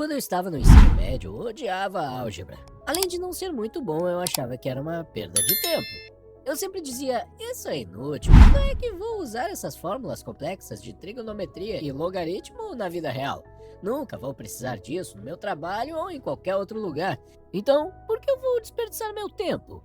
Quando eu estava no ensino médio, eu odiava a álgebra. Além de não ser muito bom, eu achava que era uma perda de tempo. Eu sempre dizia, isso é inútil, quando é que vou usar essas fórmulas complexas de trigonometria e logaritmo na vida real? Nunca vou precisar disso no meu trabalho ou em qualquer outro lugar. Então, por que eu vou desperdiçar meu tempo?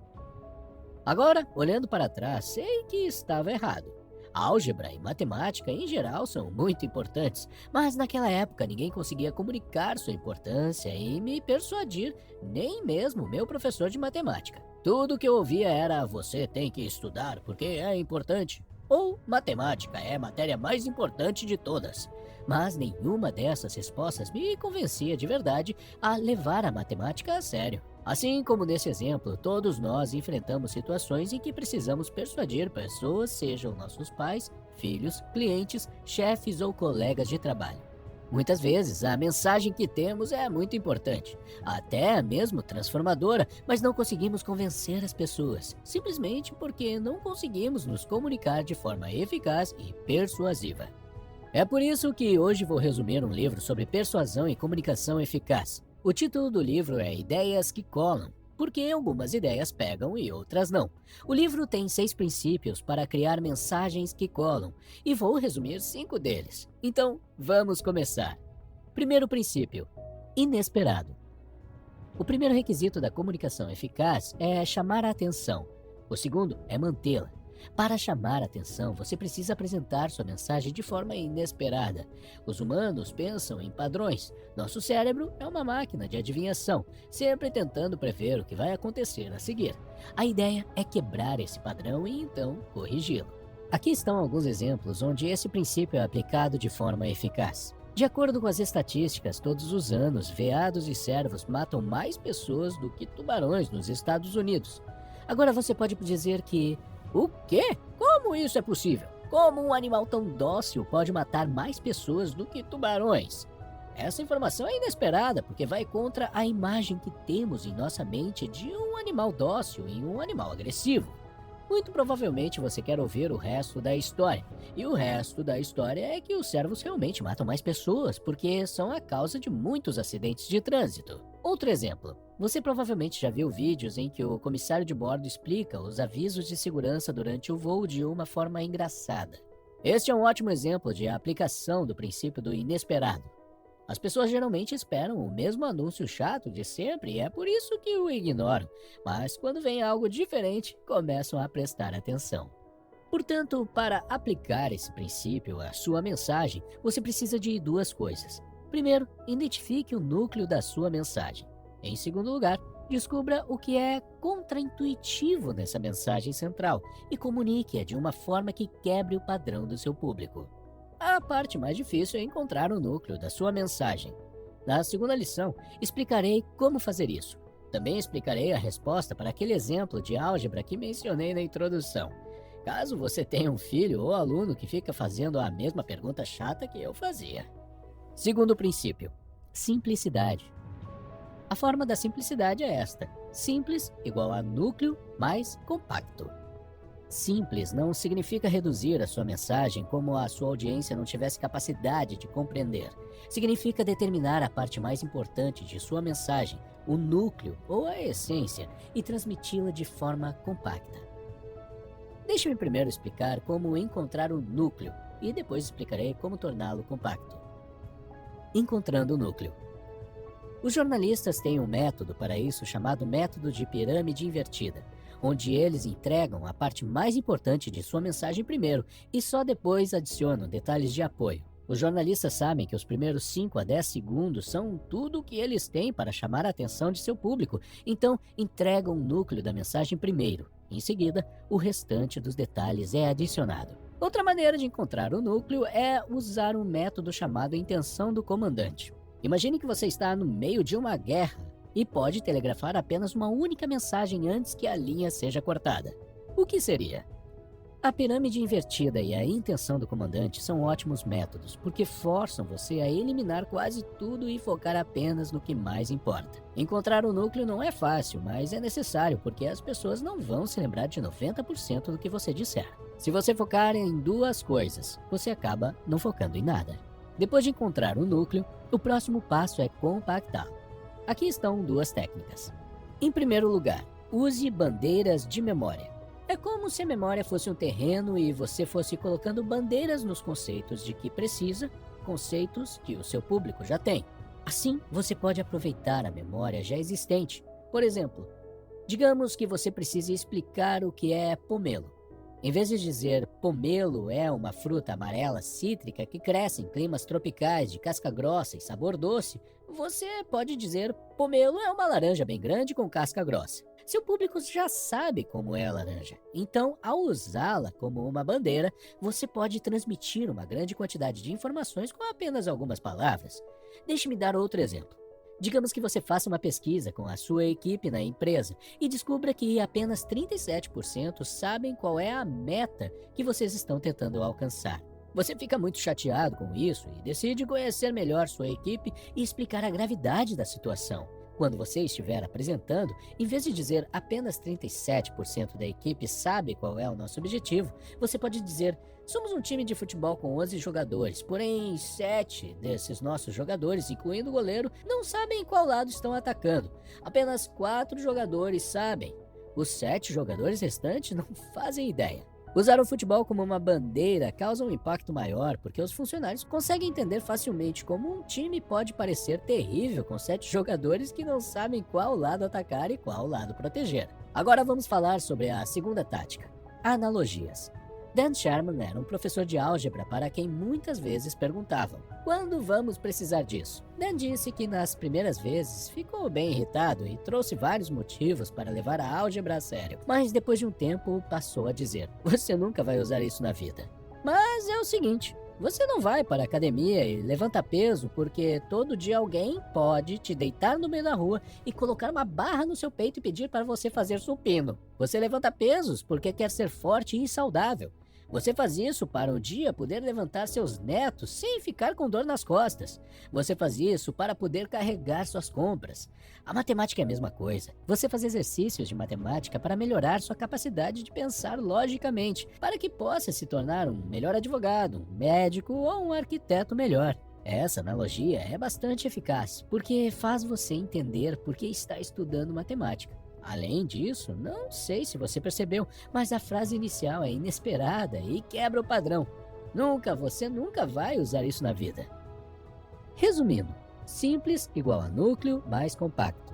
Agora, olhando para trás, sei que estava errado. A álgebra e matemática em geral são muito importantes, mas naquela época ninguém conseguia comunicar sua importância e me persuadir, nem mesmo meu professor de matemática. Tudo que eu ouvia era você tem que estudar porque é importante, ou matemática é a matéria mais importante de todas. Mas nenhuma dessas respostas me convencia de verdade a levar a matemática a sério. Assim como nesse exemplo, todos nós enfrentamos situações em que precisamos persuadir pessoas, sejam nossos pais, filhos, clientes, chefes ou colegas de trabalho. Muitas vezes, a mensagem que temos é muito importante, até mesmo transformadora, mas não conseguimos convencer as pessoas, simplesmente porque não conseguimos nos comunicar de forma eficaz e persuasiva. É por isso que hoje vou resumir um livro sobre persuasão e comunicação eficaz. O título do livro é Ideias que Colam, porque algumas ideias pegam e outras não. O livro tem 6 princípios para criar mensagens que colam, e vou resumir 5 deles. Então, vamos começar. Primeiro princípio: inesperado. O primeiro requisito da comunicação eficaz é chamar a atenção. O segundo é mantê-la. Para chamar a atenção, você precisa apresentar sua mensagem de forma inesperada. Os humanos pensam em padrões. Nosso cérebro é uma máquina de adivinhação, sempre tentando prever o que vai acontecer a seguir. A ideia é quebrar esse padrão e então corrigi-lo. Aqui estão alguns exemplos onde esse princípio é aplicado de forma eficaz. De acordo com as estatísticas, todos os anos, veados e cervos matam mais pessoas do que tubarões nos Estados Unidos. Agora você pode dizer que o quê? Como isso é possível? Como um animal tão dócil pode matar mais pessoas do que tubarões? Essa informação é inesperada porque vai contra a imagem que temos em nossa mente de um animal dócil e um animal agressivo. Muito provavelmente você quer ouvir o resto da história. E o resto da história é que os cervos realmente matam mais pessoas porque são a causa de muitos acidentes de trânsito. Outro exemplo. Você provavelmente já viu vídeos em que o comissário de bordo explica os avisos de segurança durante o voo de uma forma engraçada. Este é um ótimo exemplo de aplicação do princípio do inesperado. As pessoas geralmente esperam o mesmo anúncio chato de sempre e é por isso que o ignoram, mas quando vem algo diferente, começam a prestar atenção. Portanto, para aplicar esse princípio à sua mensagem, você precisa de 2 coisas. Primeiro, identifique o núcleo da sua mensagem. Em segundo lugar, descubra o que é contraintuitivo nessa mensagem central e comunique-a de uma forma que quebre o padrão do seu público. A parte mais difícil é encontrar o núcleo da sua mensagem. Na segunda lição, explicarei como fazer isso. Também explicarei a resposta para aquele exemplo de álgebra que mencionei na introdução. Caso você tenha um filho ou aluno que fica fazendo a mesma pergunta chata que eu fazia. Segundo princípio: simplicidade. A forma da simplicidade é esta: simples igual a núcleo mais compacto. Simples não significa reduzir a sua mensagem como a sua audiência não tivesse capacidade de compreender. Significa determinar a parte mais importante de sua mensagem, o núcleo ou a essência, e transmiti-la de forma compacta. Deixe-me primeiro explicar como encontrar o núcleo e depois explicarei como torná-lo compacto. Encontrando o núcleo. Os jornalistas têm um método para isso chamado método de pirâmide invertida, onde eles entregam a parte mais importante de sua mensagem primeiro e só depois adicionam detalhes de apoio. Os jornalistas sabem que os primeiros 5 a 10 segundos são tudo o que eles têm para chamar a atenção de seu público, então entregam o núcleo da mensagem primeiro. Em seguida, o restante dos detalhes é adicionado. Outra maneira de encontrar o núcleo é usar um método chamado intenção do comandante. Imagine que você está no meio de uma guerra e pode telegrafar apenas uma única mensagem antes que a linha seja cortada. O que seria? A pirâmide invertida e a intenção do comandante são ótimos métodos, porque forçam você a eliminar quase tudo e focar apenas no que mais importa. Encontrar o núcleo não é fácil, mas é necessário, porque as pessoas não vão se lembrar de 90% do que você disser. Se você focar em 2 coisas, você acaba não focando em nada. Depois de encontrar o núcleo, o próximo passo é compactá-lo. Aqui estão duas técnicas. Em primeiro lugar, use bandeiras de memória. É como se a memória fosse um terreno e você fosse colocando bandeiras nos conceitos de que precisa, conceitos que o seu público já tem. Assim, você pode aproveitar a memória já existente. Por exemplo, digamos que você precise explicar o que é pomelo. Em vez de dizer pomelo é uma fruta amarela cítrica que cresce em climas tropicais de casca grossa e sabor doce, você pode dizer pomelo é uma laranja bem grande com casca grossa. Seu público já sabe como é a laranja, então ao usá-la como uma bandeira, você pode transmitir uma grande quantidade de informações com apenas algumas palavras. Deixe-me dar outro exemplo. Digamos que você faça uma pesquisa com a sua equipe na empresa e descubra que apenas 37% sabem qual é a meta que vocês estão tentando alcançar. Você fica muito chateado com isso e decide conhecer melhor sua equipe e explicar a gravidade da situação. Quando você estiver apresentando, em vez de dizer apenas 37% da equipe sabe qual é o nosso objetivo, você pode dizer: somos um time de futebol com 11 jogadores, porém 7 desses nossos jogadores, incluindo o goleiro, não sabem qual lado estão atacando. Apenas 4 jogadores sabem. Os 7 jogadores restantes não fazem ideia. Usar o futebol como uma bandeira causa um impacto maior porque os funcionários conseguem entender facilmente como um time pode parecer terrível com 7 jogadores que não sabem qual lado atacar e qual lado proteger. Agora vamos falar sobre a segunda tática: analogias. Dan Sharman era um professor de álgebra para quem muitas vezes perguntavam: quando vamos precisar disso? Dan disse que nas primeiras vezes ficou bem irritado e trouxe vários motivos para levar a álgebra a sério, mas depois de um tempo passou a dizer: você nunca vai usar isso na vida. Mas é o seguinte: você não vai para a academia e levanta peso porque todo dia alguém pode te deitar no meio da rua e colocar uma barra no seu peito e pedir para você fazer supino. Você levanta pesos porque quer ser forte e saudável. Você faz isso para um dia poder levantar seus netos sem ficar com dor nas costas. Você faz isso para poder carregar suas compras. A matemática é a mesma coisa. Você faz exercícios de matemática para melhorar sua capacidade de pensar logicamente, para que possa se tornar um melhor advogado, um médico ou um arquiteto melhor. Essa analogia é bastante eficaz, porque faz você entender por que está estudando matemática. Além disso, não sei se você percebeu, mas a frase inicial é inesperada e quebra o padrão. Você nunca vai usar isso na vida. Resumindo, simples igual a núcleo mais compacto.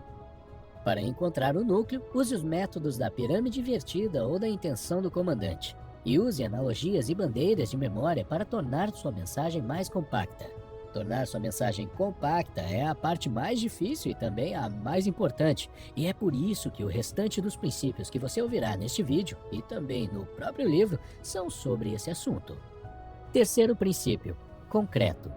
Para encontrar o núcleo, use os métodos da pirâmide invertida ou da intenção do comandante. E use analogias e bandeiras de memória para tornar sua mensagem mais compacta. Tornar sua mensagem compacta é a parte mais difícil e também a mais importante, e é por isso que o restante dos princípios que você ouvirá neste vídeo e também no próprio livro são sobre esse assunto. Terceiro princípio: concreto.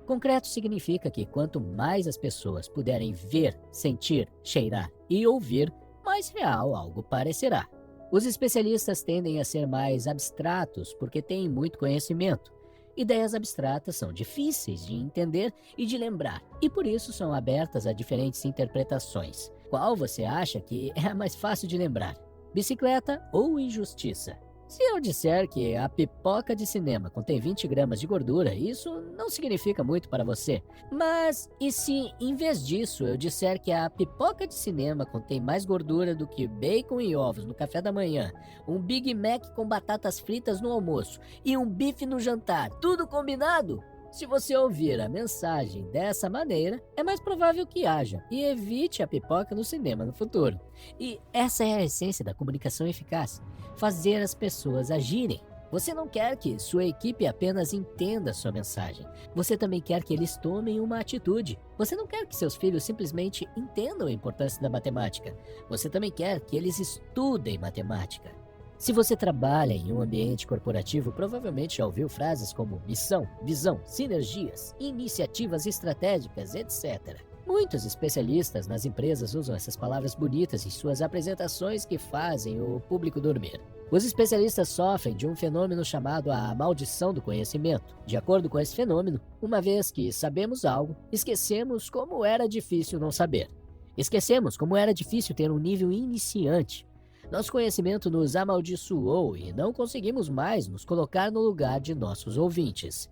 Concreto significa que quanto mais as pessoas puderem ver, sentir, cheirar e ouvir, mais real algo parecerá. Os especialistas tendem a ser mais abstratos porque têm muito conhecimento. Ideias abstratas são difíceis de entender e de lembrar, e por isso são abertas a diferentes interpretações. Qual você acha que é a mais fácil de lembrar? Bicicleta ou injustiça? Se eu disser que a pipoca de cinema contém 20 gramas de gordura, isso não significa muito para você. Mas e se, em vez disso, eu disser que a pipoca de cinema contém mais gordura do que bacon e ovos no café da manhã, um Big Mac com batatas fritas no almoço e um bife no jantar, tudo combinado? Se você ouvir a mensagem dessa maneira, é mais provável que haja e evite a pipoca no cinema no futuro. E essa é a essência da comunicação eficaz: fazer as pessoas agirem. Você não quer que sua equipe apenas entenda sua mensagem. Você também quer que eles tomem uma atitude. Você não quer que seus filhos simplesmente entendam a importância da matemática. Você também quer que eles estudem matemática. Se você trabalha em um ambiente corporativo, provavelmente já ouviu frases como missão, visão, sinergias, iniciativas estratégicas, etc. Muitos especialistas nas empresas usam essas palavras bonitas em suas apresentações que fazem o público dormir. Os especialistas sofrem de um fenômeno chamado a maldição do conhecimento. De acordo com esse fenômeno, uma vez que sabemos algo, esquecemos como era difícil não saber. Esquecemos como era difícil ter um nível iniciante. Nosso conhecimento nos amaldiçoou e não conseguimos mais nos colocar no lugar de nossos ouvintes.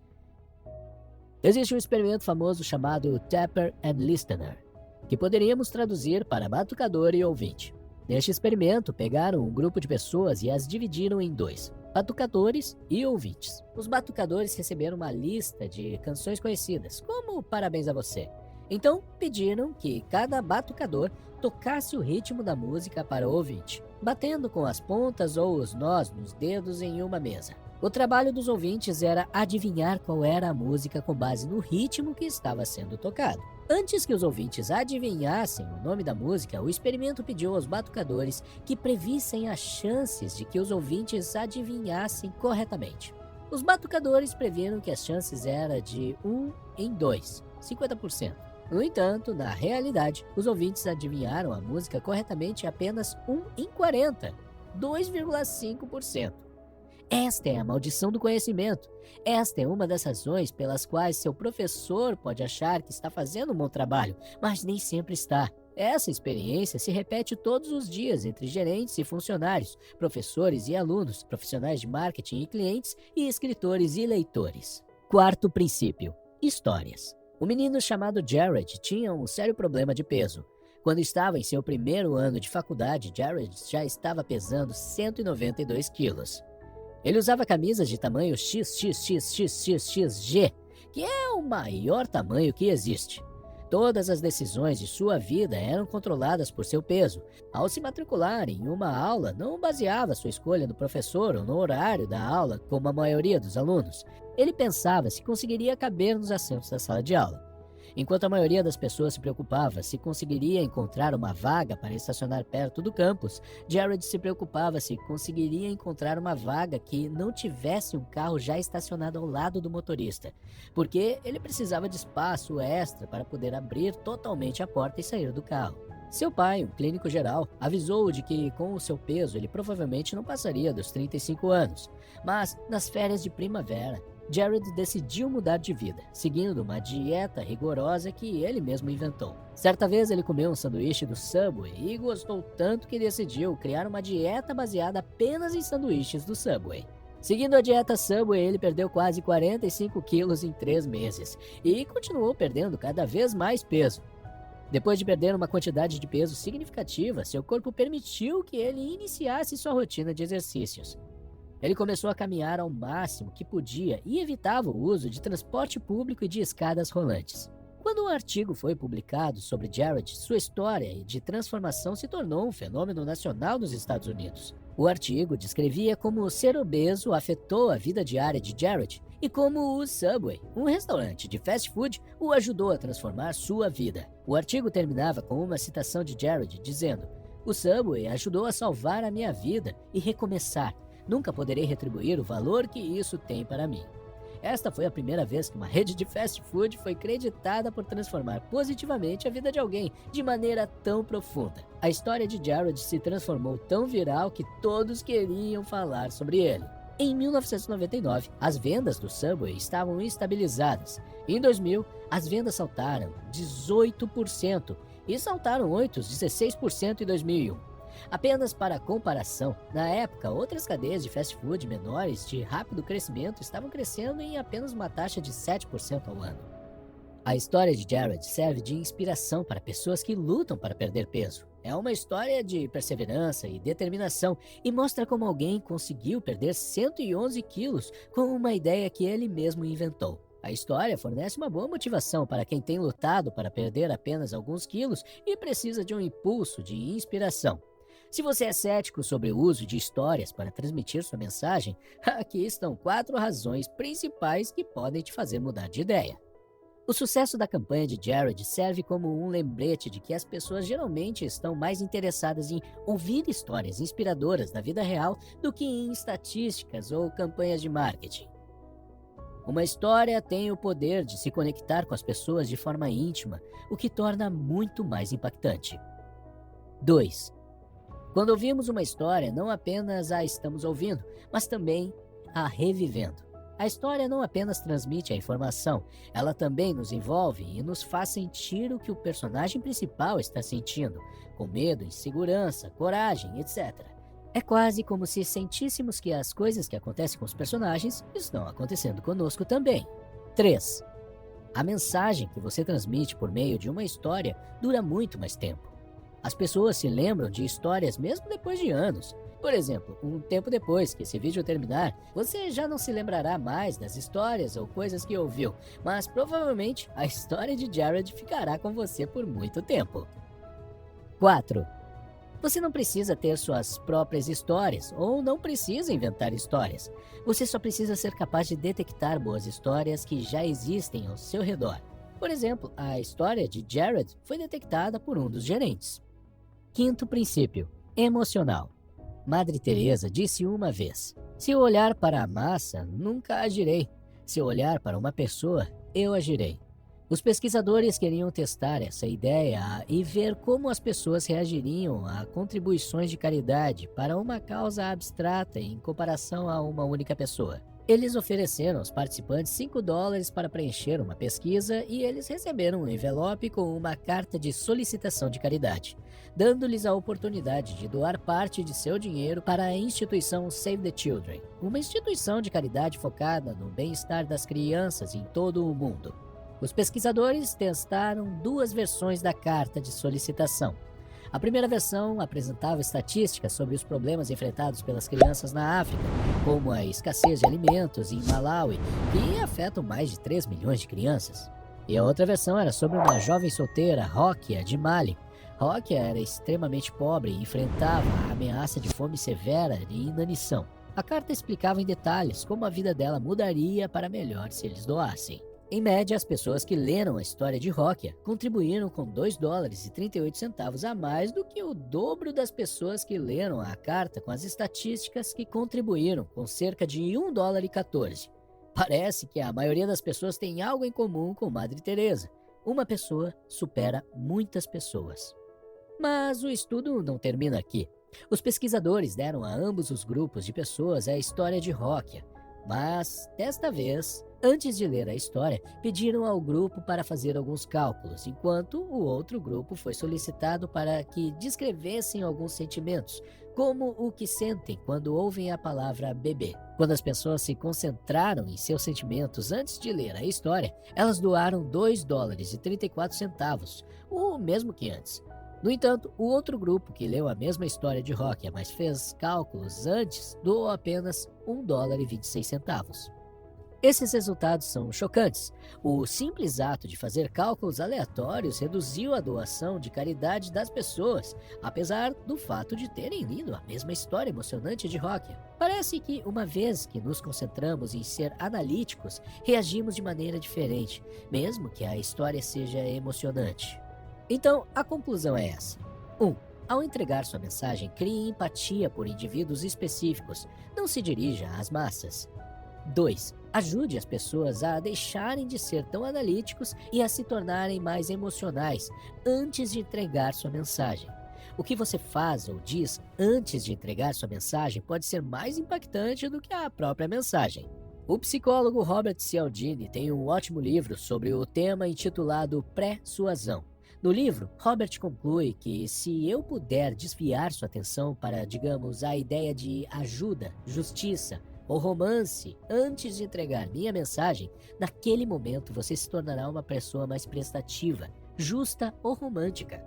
Existe um experimento famoso chamado Tapper and Listener, que poderíamos traduzir para batucador e ouvinte. Neste experimento, pegaram um grupo de pessoas e as dividiram em dois: batucadores e ouvintes. Os batucadores receberam uma lista de canções conhecidas, como Parabéns a Você. Então, pediram que cada batucador tocasse o ritmo da música para o ouvinte, batendo com as pontas ou os nós nos dedos em uma mesa. O trabalho dos ouvintes era adivinhar qual era a música com base no ritmo que estava sendo tocado. Antes que os ouvintes adivinhassem o nome da música, o experimento pediu aos batucadores que previssem as chances de que os ouvintes adivinhassem corretamente. Os batucadores previram que as chances eram de 1 em 2, 50%. No entanto, na realidade, os ouvintes adivinharam a música corretamente apenas 1 em 40, 2,5%. Esta é a maldição do conhecimento. Esta é uma das razões pelas quais seu professor pode achar que está fazendo um bom trabalho, mas nem sempre está. Essa experiência se repete todos os dias entre gerentes e funcionários, professores e alunos, profissionais de marketing e clientes, e escritores e leitores. Quarto princípio: histórias. Um menino chamado Jared tinha um sério problema de peso. Quando estava em seu primeiro ano de faculdade, Jared já estava pesando 192 quilos. Ele usava camisas de tamanho XXXXXG, que é o maior tamanho que existe. Todas as decisões de sua vida eram controladas por seu peso. Ao se matricular em uma aula, não baseava sua escolha no professor ou no horário da aula, como a maioria dos alunos. Ele pensava se conseguiria caber nos assentos da sala de aula. Enquanto a maioria das pessoas se preocupava se conseguiria encontrar uma vaga para estacionar perto do campus, Jared se preocupava se conseguiria encontrar uma vaga que não tivesse um carro já estacionado ao lado do motorista, porque ele precisava de espaço extra para poder abrir totalmente a porta e sair do carro. Seu pai, um clínico geral, avisou-o de que, com o seu peso, ele provavelmente não passaria dos 35 anos. Mas, nas férias de primavera, Jared decidiu mudar de vida, seguindo uma dieta rigorosa que ele mesmo inventou. Certa vez ele comeu um sanduíche do Subway e gostou tanto que decidiu criar uma dieta baseada apenas em sanduíches do Subway. Seguindo a dieta Subway, ele perdeu quase 45 quilos em 3 meses e continuou perdendo cada vez mais peso. Depois de perder uma quantidade de peso significativa, seu corpo permitiu que ele iniciasse sua rotina de exercícios. Ele começou a caminhar ao máximo que podia e evitava o uso de transporte público e de escadas rolantes. Quando um artigo foi publicado sobre Jared, sua história de transformação se tornou um fenômeno nacional nos Estados Unidos. O artigo descrevia como ser obeso afetou a vida diária de Jared e como o Subway, um restaurante de fast food, o ajudou a transformar sua vida. O artigo terminava com uma citação de Jared dizendo: "O Subway ajudou a salvar a minha vida e recomeçar. Nunca poderei retribuir o valor que isso tem para mim." Esta foi a primeira vez que uma rede de fast food foi creditada por transformar positivamente a vida de alguém de maneira tão profunda. A história de Jared se transformou tão viral que todos queriam falar sobre ele. Em 1999, as vendas do Subway estavam estabilizadas. Em 2000, as vendas saltaram 18% e saltaram outros 16% em 2001. Apenas para comparação, na época, outras cadeias de fast food menores de rápido crescimento estavam crescendo em apenas uma taxa de 7% ao ano. A história de Jared serve de inspiração para pessoas que lutam para perder peso. É uma história de perseverança e determinação e mostra como alguém conseguiu perder 111 quilos com uma ideia que ele mesmo inventou. A história fornece uma boa motivação para quem tem lutado para perder apenas alguns quilos e precisa de um impulso de inspiração. Se você é cético sobre o uso de histórias para transmitir sua mensagem, aqui estão 4 razões principais que podem te fazer mudar de ideia. O sucesso da campanha de Jared serve como um lembrete de que as pessoas geralmente estão mais interessadas em ouvir histórias inspiradoras da vida real do que em estatísticas ou campanhas de marketing. Uma história tem o poder de se conectar com as pessoas de forma íntima, o que torna muito mais impactante. 2. Quando ouvimos uma história, não apenas a estamos ouvindo, mas também a revivendo. A história não apenas transmite a informação, ela também nos envolve e nos faz sentir o que o personagem principal está sentindo, com medo, insegurança, coragem, etc. É quase como se sentíssemos que as coisas que acontecem com os personagens estão acontecendo conosco também. 3. A mensagem que você transmite por meio de uma história dura muito mais tempo. As pessoas se lembram de histórias mesmo depois de anos. Por exemplo, um tempo depois que esse vídeo terminar, você já não se lembrará mais das histórias ou coisas que ouviu, mas provavelmente a história de Jared ficará com você por muito tempo. 4. Você não precisa ter suas próprias histórias, ou não precisa inventar histórias. Você só precisa ser capaz de detectar boas histórias que já existem ao seu redor. Por exemplo, a história de Jared foi detectada por um dos gerentes. 5º princípio, emocional. Madre Teresa disse uma vez: se eu olhar para a massa, nunca agirei. Se eu olhar para uma pessoa, eu agirei. Os pesquisadores queriam testar essa ideia e ver como as pessoas reagiriam a contribuições de caridade para uma causa abstrata em comparação a uma única pessoa. Eles ofereceram aos participantes $5 para preencher uma pesquisa e eles receberam um envelope com uma carta de solicitação de caridade, dando-lhes a oportunidade de doar parte de seu dinheiro para a instituição Save the Children, uma instituição de caridade focada no bem-estar das crianças em todo o mundo. Os pesquisadores testaram 2 versões da carta de solicitação. A primeira versão apresentava estatísticas sobre os problemas enfrentados pelas crianças na África, como a escassez de alimentos em Malawi, que afetam mais de 3 milhões de crianças. E a outra versão era sobre uma jovem solteira, Rokia, de Mali. Rokia era extremamente pobre e enfrentava a ameaça de fome severa e inanição. A carta explicava em detalhes como a vida dela mudaria para melhor se eles doassem. Em média, as pessoas que leram a história de Rokia contribuíram com $2,38 a mais do que o dobro das pessoas que leram a carta com as estatísticas que contribuíram com cerca de $1,14. Parece que a maioria das pessoas tem algo em comum com Madre Teresa. Uma pessoa supera muitas pessoas. Mas o estudo não termina aqui. Os pesquisadores deram a ambos os grupos de pessoas a história de Rokia, mas, desta vez, antes de ler a história, pediram ao grupo para fazer alguns cálculos, enquanto o outro grupo foi solicitado para que descrevessem alguns sentimentos, como o que sentem quando ouvem a palavra bebê. Quando as pessoas se concentraram em seus sentimentos antes de ler a história, elas doaram $2,34, o mesmo que antes. No entanto, o outro grupo que leu a mesma história de Rokia, mas fez cálculos antes, doou apenas $1,26. Esses resultados são chocantes. O simples ato de fazer cálculos aleatórios reduziu a doação de caridade das pessoas, apesar do fato de terem lido a mesma história emocionante de Rokia. Parece que, uma vez que nos concentramos em ser analíticos, reagimos de maneira diferente, mesmo que a história seja emocionante. Então, a conclusão é essa. 1. Ao entregar sua mensagem, crie empatia por indivíduos específicos. Não se dirija às massas. 2. Ajude as pessoas a deixarem de ser tão analíticos e a se tornarem mais emocionais antes de entregar sua mensagem. O que você faz ou diz antes de entregar sua mensagem pode ser mais impactante do que a própria mensagem. O psicólogo Robert Cialdini tem um ótimo livro sobre o tema intitulado Pré-suasão. No livro, Robert conclui que se eu puder desviar sua atenção para, digamos, a ideia de ajuda, justiça ou romance antes de entregar minha mensagem, naquele momento você se tornará uma pessoa mais prestativa, justa ou romântica.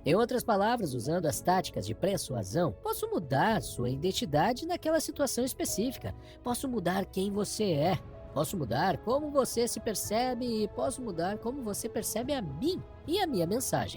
Em outras palavras, usando as táticas de persuasão, posso mudar sua identidade naquela situação específica, posso mudar quem você é, posso mudar como você se percebe e posso mudar como você percebe a mim e a minha mensagem.